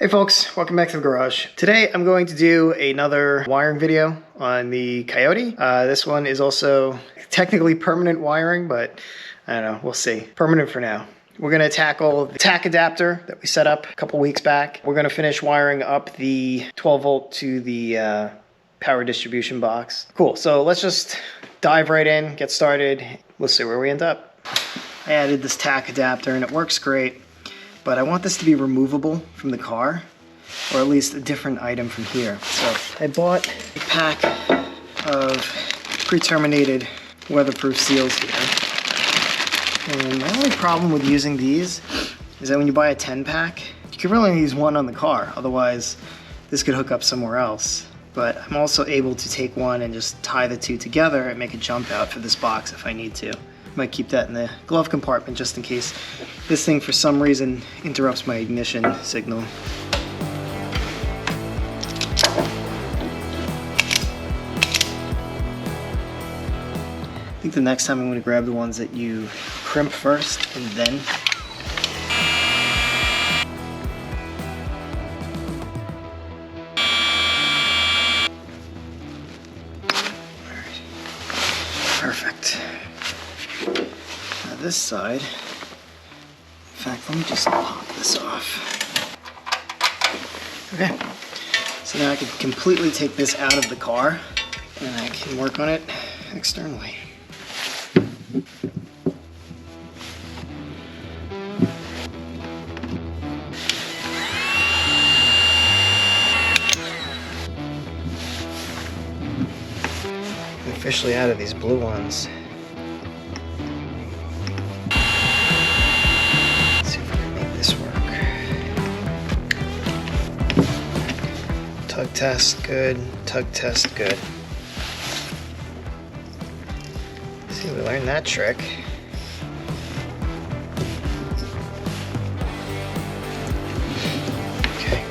Hey folks, welcome back to the garage. Today I'm going to do another wiring video on the Coyote. This one is also technically permanent wiring, but I don't know, we'll see. Permanent for now. We're gonna tackle the tack adapter that we set up a couple weeks back. We're gonna finish wiring up the 12 volt to the power distribution box. Cool, so let's just dive right in, get started. We'll see where we end up. I added this tack adapter and it works great. But I want this to be removable from the car, or at least a different item from here. So I bought a pack of pre-terminated weatherproof seals here. And my only problem with using these is that when you buy a 10 pack, you can really only use one on the car. Otherwise, this could hook up somewhere else. But I'm also able to take one and just tie the two together and make a jump out for this box if I need to. Might keep that in the glove compartment just in case this thing for some reason interrupts my ignition signal. I think the next time I'm going to grab the ones that you crimp first and then. Alright. Perfect. This side, in fact, let me just pop this off. Okay, so now I can completely take this out of the car and I can work on it externally. I'm officially out of these blue ones. Tug test, good. Tug test, good. See, we learned that trick. Okay.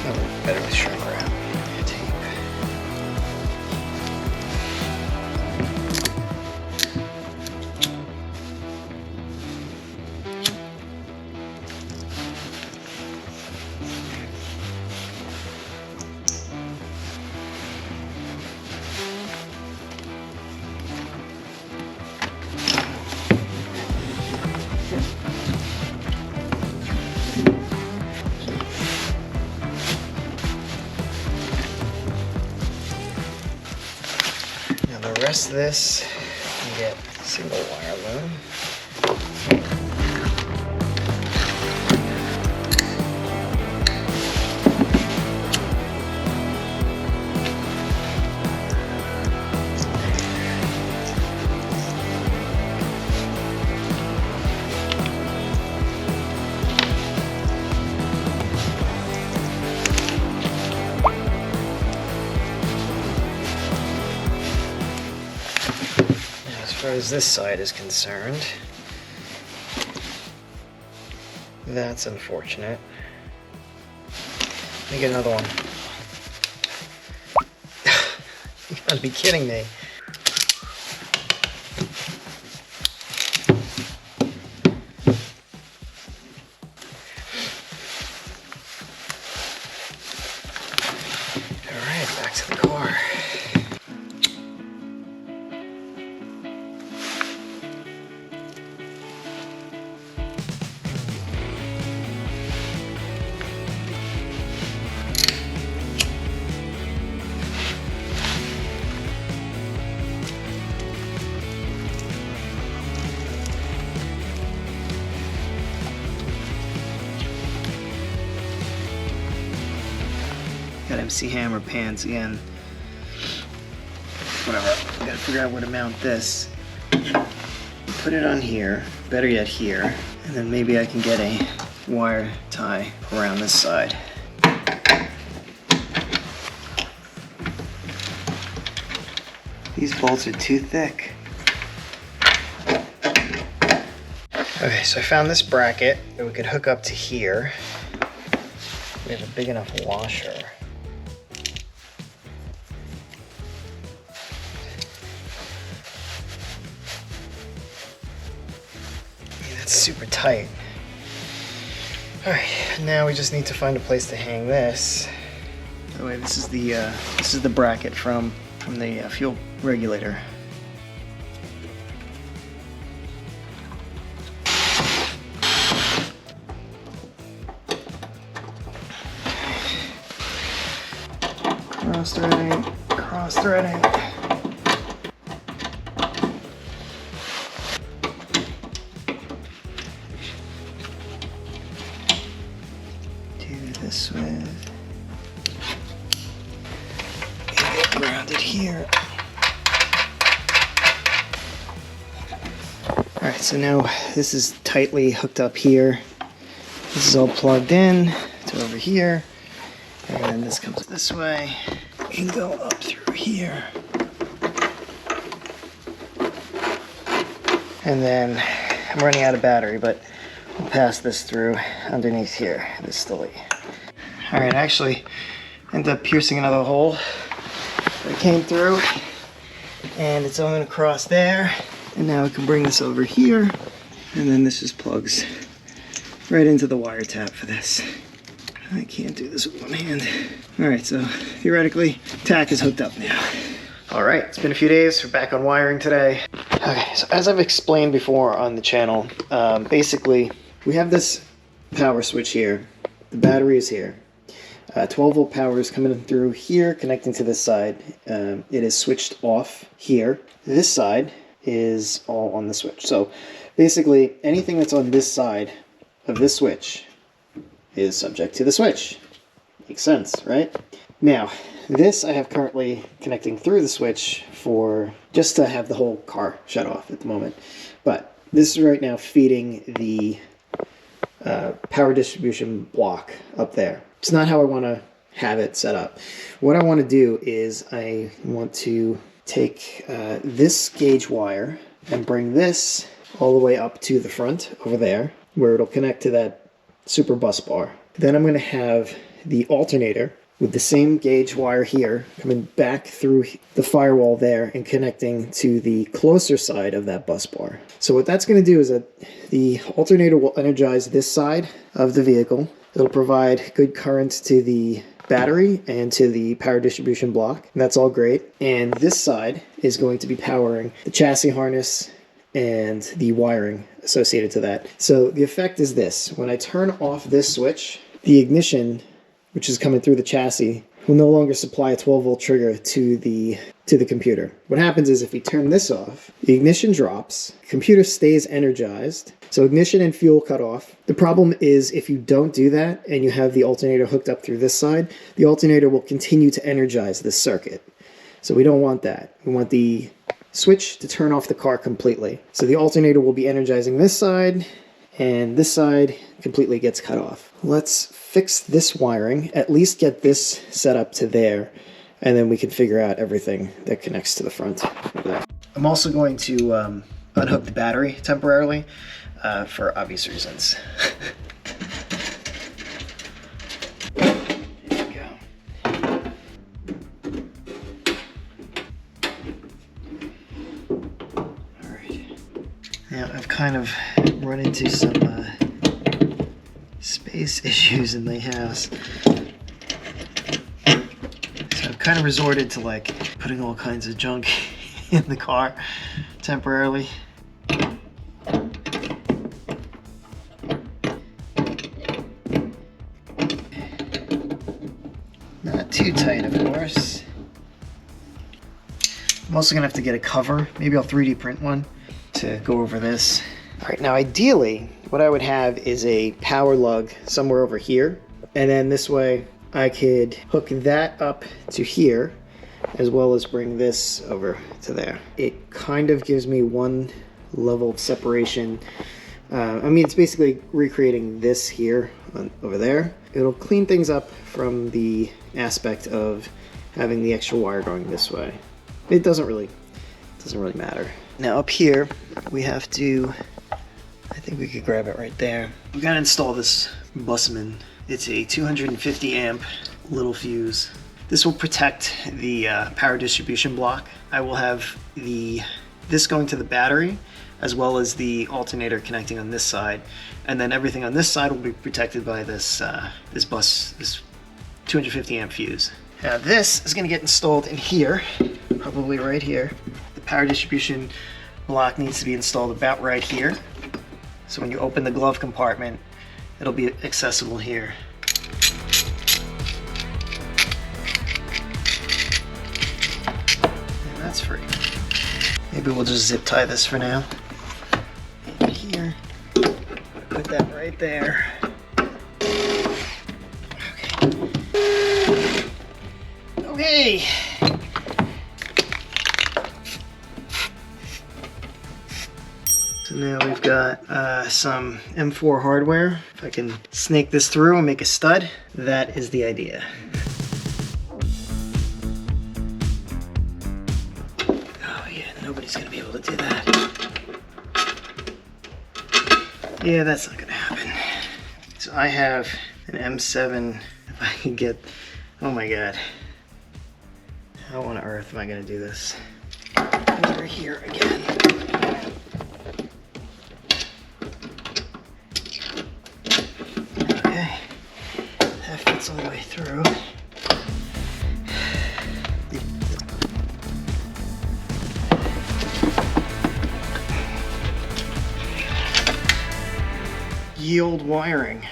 Oh, better with shrink wrap. Tape. The rest of this, you get single wire loom. As far as this side is concerned, that's unfortunate. Let me get another one. You gotta be kidding me. All right, back to the car. Got MC Hammer pants again. Whatever, I gotta figure out where to mount this. Put it on here, better yet here, and then maybe I can get a wire tie around this side. These bolts are too thick. Okay, so I found this bracket that we could hook up to here. We have a big enough washer. super tight. All right, now we just need to find a place to hang this. By the way, this is the bracket from the fuel regulator. Cross-threading, cross-threading. Do this with. Grounded here. Alright, so now this is tightly hooked up here. This is all plugged in to over here. And then this comes this way. We can go up through here. And then I'm running out of battery, but I'll pass this through underneath here, this stully. Alright, actually ended up piercing another hole. It came through, and it's going across there, and now we can bring this over here, and then this just plugs right into the wire tap for this. I can't do this with one hand. Alright, so theoretically, tack is hooked up now. Alright, it's been a few days, we're back on wiring today. Okay, so as I've explained before on the channel, basically, we have this power switch here, the battery is here. 12 volt power is coming through here, connecting to this side. It is switched off here. This side is all on the switch. So basically, anything that's on this side of this switch is subject to the switch. Makes sense, right? Now, this I have currently connecting through the switch for just to have the whole car shut off at the moment. But this is right now feeding the power distribution block up there. It's not how I want to have it set up. What I want to do is I want to take this gauge wire and bring this all the way up to the front over there, where it'll connect to that super bus bar. Then I'm going to have the alternator with the same gauge wire here coming back through the firewall there and connecting to the closer side of that bus bar. So what that's going to do is that the alternator will energize this side of the vehicle. It'll provide good current to the battery and to the power distribution block. And that's all great. And this side is going to be powering the chassis harness and the wiring associated to that. So the effect is this. When I turn off this switch, the ignition, which is coming through the chassis, will no longer supply a 12 volt trigger to the computer. What happens is if we turn this off, the ignition drops, the computer stays energized, so ignition and fuel cut off. The problem is if you don't do that and you have the alternator hooked up through this side, the alternator will continue to energize this circuit. So we don't want that. We want the switch to turn off the car completely. So the alternator will be energizing this side, and this side completely gets cut off. Let's fix this wiring, at least get this set up to there, and then we can figure out everything that connects to the front of that. I'm also going to unhook the battery temporarily for obvious reasons. There we go. Alright. Now I've kind of run into some space issues in my house. So I've kind of resorted to like putting all kinds of junk in the car temporarily. Not too tight, of course. I'm also gonna have to get a cover. Maybe I'll 3D print one to go over this. All right, now ideally, what I would have is a power lug somewhere over here. And then this way I could hook that up to here, as well as bring this over to there. It kind of gives me one level of separation. I mean, it's basically recreating this here over there. It'll clean things up from the aspect of having the extra wire going this way. It doesn't really matter. Now up here, we have to, I think we could grab it right there. We gotta install this Busman. It's a 250 amp little fuse. This will protect the power distribution block. I will have this going to the battery, as well as the alternator connecting on this side. And then everything on this side will be protected by this, this 250 amp fuse. Now this is going to get installed in here, probably right here. The power distribution block needs to be installed about right here. So when you open the glove compartment, it'll be accessible here. And that's free. Maybe we'll just zip tie this for now. And here, put that right there. Okay. So now we've got some M4 hardware. If I can snake this through and make a stud, that is the idea. Oh yeah, nobody's gonna be able to do that. Yeah, that's not gonna happen. So I have an M7, if I can get, oh my God. How on earth am I gonna do this? Over here again. Okay, that fits all the way through. Yield wiring.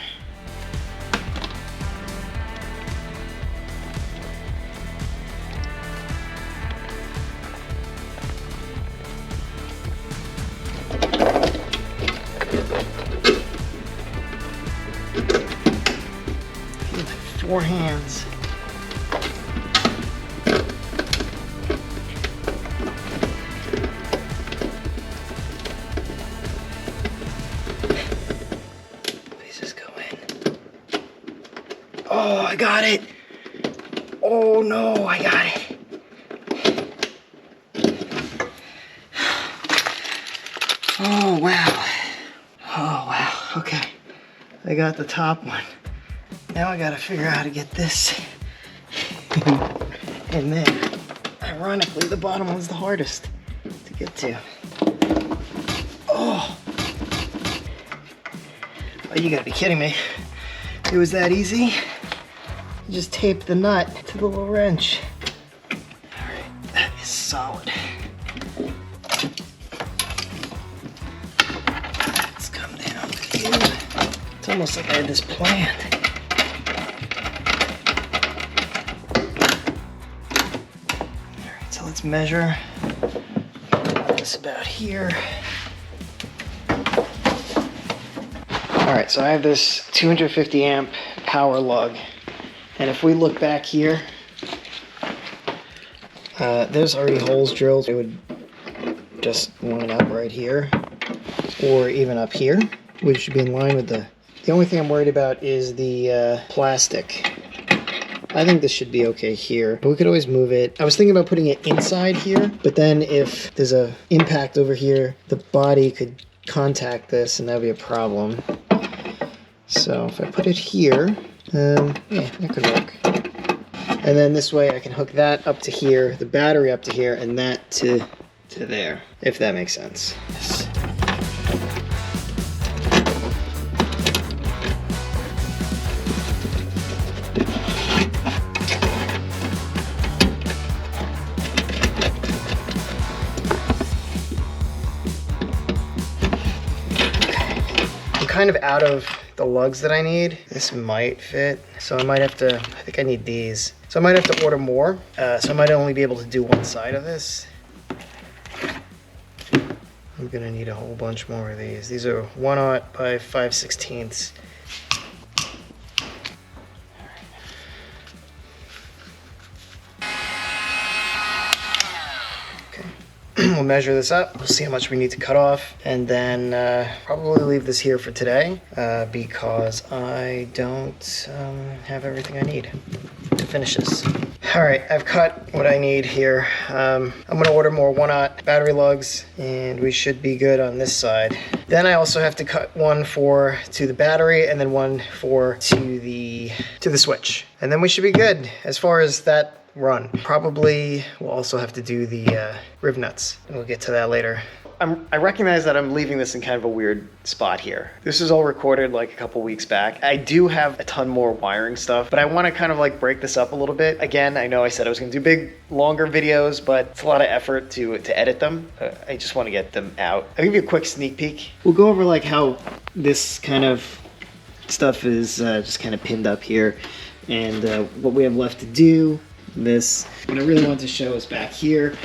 Four hands. Please just go in. Oh, I got it. Oh no, I got it. Oh wow. Oh wow. Okay. I got the top one. Now I gotta figure out how to get this in there. Ironically, the bottom one's the hardest to get to. Oh, you gotta be kidding me. It was that easy? You just tape the nut to the little wrench. All right, that is solid. Let's come down with you. It's almost like I had this planned. Let's measure this about here. All right, so I have this 250 amp power lug. And if we look back here, there's already holes drilled. It would just line up right here or even up here, which should be in line with the only thing I'm worried about is the plastic. I think this should be okay here, but we could always move it. I was thinking about putting it inside here, but then if there's a impact over here, the body could contact this and that would be a problem. So if I put it here, yeah, that could work. And then this way I can hook that up to here, the battery up to here, and that to there, if that makes sense. Yes. Kind of out of the lugs that I need. This might fit, so I might have to, I think I need these. So I might have to order more, so I might only be able to do one side of this. I'm gonna need a whole bunch more of these. These are 1/0 by 5/16. We'll measure this up, we'll see how much we need to cut off, and then probably leave this here for today because I don't have everything I need to finish this. All right, I've cut what I need here. I'm gonna order more 1/0 battery lugs and we should be good on this side. Then I also have to cut one to the battery and then one to the switch. And then we should be good. As far as that run. Probably we'll also have to do the riv nuts, and we'll get to that later. I recognize that I'm leaving this in kind of a weird spot here. This is all recorded like a couple weeks back. I do have a ton more wiring stuff, but I want to kind of like break this up a little bit. Again, I know I said I was going to do big, longer videos, but it's a lot of effort to edit them. I just want to get them out. I'll give you a quick sneak peek. We'll go over like how this kind of stuff is just kind of pinned up here, and what we have left to do. What I really want to show is back here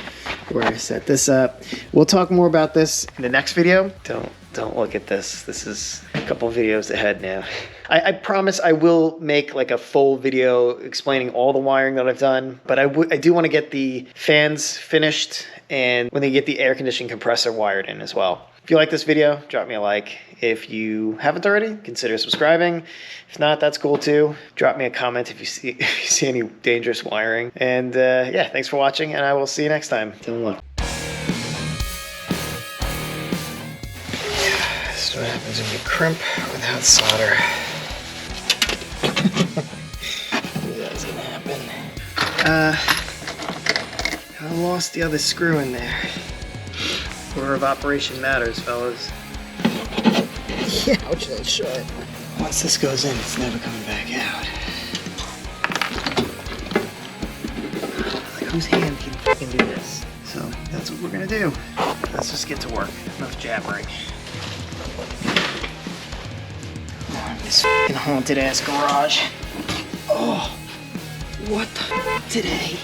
where I set this up. We'll talk more about this in the next video. Don't look at this. This is a couple videos ahead now. I promise I will make like a full video explaining all the wiring that I've done, but I do want to get the fans finished and when they get the air conditioning compressor wired in as well. If you like this video, drop me a like. If you haven't already, consider subscribing. If not, that's cool too. Drop me a comment if you see any dangerous wiring. And yeah, thanks for watching, and I will see you next time. Don't look. This is what happens when you crimp without solder. That doesn't happen. I lost the other screw in there. Order of operation matters, fellas. Yeah, ouch, that's shut. Once this goes in, it's never coming back out. Like, whose hand can fucking do this? So, that's what we're gonna do. Let's just get to work. Enough jabbering. Oh, this fucking haunted ass garage. Oh, what the f today?